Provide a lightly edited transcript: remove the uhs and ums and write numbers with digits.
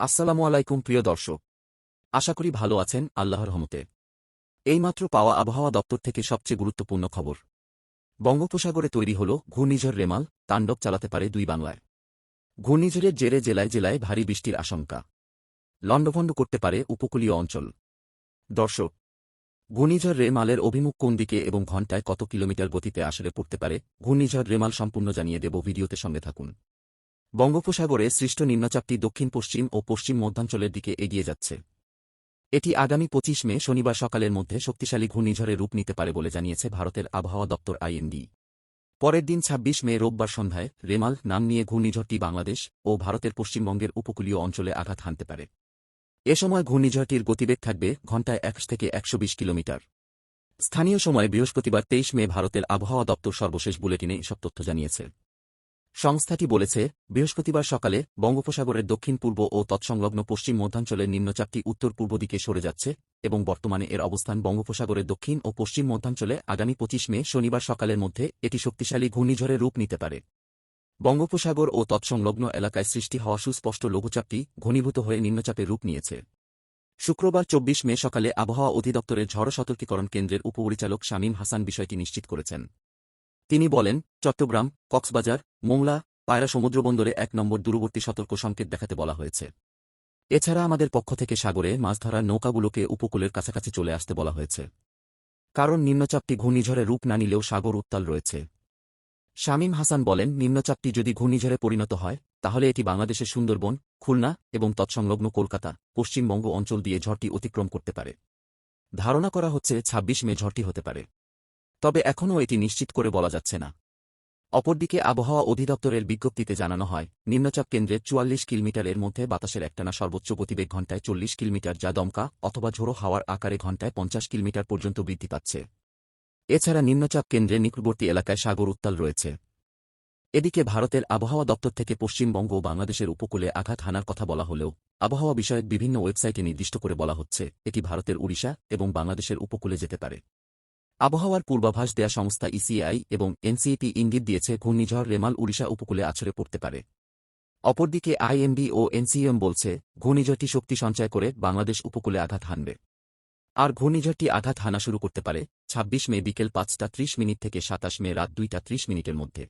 আসসালামু আলাইকুম প্রিয় দর্শক, আশা করি ভালো আছেন আল্লাহর রহমতে। এইমাত্র পাওয়া আবহাওয়া দপ্তর থেকে সবচেয়ে গুরুত্বপূর্ণ খবর। বঙ্গোপসাগরে তৈরি হল ঘূর্ণিঝড় রেমাল, তাণ্ডব চালাতে পারে দুই বাংলায়। ঘূর্ণিঝড়ের জেরে জেলায় জেলায় ভারী বৃষ্টির আশঙ্কা, লণ্ডভণ্ড করতে পারে উপকূলীয় অঞ্চল। দর্শক, ঘূর্ণিঝড় রেমালের অভিমুখ কোন দিকে এবং ঘণ্টায় কত কিলোমিটার গতিতে আসরে পড়তে পারে ঘূর্ণিঝড় রেমাল সম্পূর্ণ জানিয়ে দেব, ভিডিওতে সঙ্গে থাকুন। বঙ্গোপসাগরে সৃষ্ট নিম্নচাপটি দক্ষিণ পশ্চিম ও পশ্চিম মধ্যাঞ্চলের দিকে এগিয়ে যাচ্ছে। এটি আগামী ২৫ মে শনিবার সকালের মধ্যে শক্তিশালী ঘূর্ণিঝড়ে রূপ নিতে পারে বলে জানিয়েছে ভারতের আবহাওয়া দপ্তর আইএমডি। পরের দিন ২৬ মে রোববার সন্ধ্যায় রেমাল নাম নিয়ে ঘূর্ণিঝড়টি বাংলাদেশ ও ভারতের পশ্চিমবঙ্গের উপকূলীয় অঞ্চলে আঘাত হানতে পারে। এ সময় ঘূর্ণিঝড়টির গতিবেগ থাকবে ঘণ্টায় ১০০ থেকে ১২০ কিলোমিটার। স্থানীয় সময় বৃহস্পতিবার ২৩ মে ভারতের আবহাওয়া দপ্তর সর্বশেষ বুলেটিনে এসব তথ্য জানিয়েছে। সংস্থাটি বলেছে, বৃহস্পতিবার সকালে বঙ্গোপসাগরের দক্ষিণ পূর্ব ও তৎসংলগ্ন পশ্চিম মধ্যাঞ্চলের নিম্নচাপটি উত্তর পূর্ব দিকে সরে যাচ্ছে এবং বর্তমানে এর অবস্থান বঙ্গোপসাগরের দক্ষিণ ও পশ্চিম মধ্যাঞ্চলে। আগামী ২৫ মে শনিবার সকালের মধ্যে এটি শক্তিশালী ঘূর্ণিঝড়ে রূপ নিতে পারে। বঙ্গোপসাগর ও তৎসংলগ্ন এলাকায় সৃষ্টি হওয়া সুস্পষ্ট লঘুচাপটি ঘনীভূত হয়ে নিম্নচাপে রূপ নিয়েছে। শুক্রবার ২৪ মে সকালে আবহাওয়া অধিদপ্তরের ঝড় সতর্কীকরণ কেন্দ্রের উপপরিচালক শামীম হাসান বিষয়টি নিশ্চিত করেছেন। তিনি বলেন, চট্টগ্রাম, কক্সবাজার, মোংলা, পায়রা সমুদ্রবন্দরে ১ নম্বর দূরবর্তী সতর্ক সংকেত দেখাতে বলা হয়েছে। এছাড়া আমাদের পক্ষ থেকে সাগরে মাছ ধরার নৌকাগুলোকে উপকূলের কাছাকাছি চলে আসতে বলা হয়েছে, কারণ নিম্নচাপটি ঘূর্ণিঝড়ে রূপ না নিলেও সাগর উত্তাল রয়েছে। শামীম হাসান বলেন, নিম্নচাপটি যদি ঘূর্ণিঝড়ে পরিণত হয় তাহলে এটি বাংলাদেশের সুন্দরবন, খুলনা এবং তৎসংলগ্ন কলকাতা, পশ্চিমবঙ্গ অঞ্চল দিয়ে ঝড়টি অতিক্রম করতে পারে। ধারণা করা হচ্ছে ২৬ মে ঝড়টি হতে পারে, তবে এখনও এটি নিশ্চিত করে বলা যাচ্ছে না। অপরদিকে আবহাওয়া অধিদপ্তরের বিজ্ঞপ্তিতে জানানো হয়, নিম্নচাপ কেন্দ্রের ৪৪ কিলোমিটারের মধ্যে বাতাসের একটানা সর্বোচ্চ গতিবেগ ঘণ্টায় ৪০ কিলোমিটার, যা দমকা অথবা ঝোড়ো হাওয়ার আকারে ঘণ্টায় ৫০ কিলোমিটার পর্যন্ত বৃদ্ধি পাচ্ছে। এছাড়া নিম্নচাপ কেন্দ্রের নিকটবর্তী এলাকায় সাগর উত্তাল রয়েছে। এদিকে ভারতের আবহাওয়া দপ্তর থেকে পশ্চিমবঙ্গ ও বাংলাদেশের উপকূলে আঘাত হানার কথা বলা হলেও আবহাওয়া বিষয়ক বিভিন্ন ওয়েবসাইটে নির্দিষ্ট করে বলা হচ্ছে এটি ভারতের ওড়িশা এবং বাংলাদেশের উপকূলে যেতে পারে। আবহাওয়ার পূর্বাভাস দেয়া সংস্থা ইসিআই এবং এনসিইটি ইঙ্গিত দিয়েছে ঘূর্ণিঝড় রেমাল ওড়িশা উপকূলে আছড়ে পড়তে পারে। অপরদিকে আইএমডি ও এনসিএম বলছে, ঘূর্ণিঝড়টি শক্তি সঞ্চয় করে বাংলাদেশ উপকূলে আঘাত হানবে। আর ঘূর্ণিঝড়টি আঘাত হানা শুরু করতে পারে ২৬ মে বিকেল ৫টা ৩০ মিনিট থেকে ২৭ মে রাত ২টা ৩০ মিনিটের মধ্যে।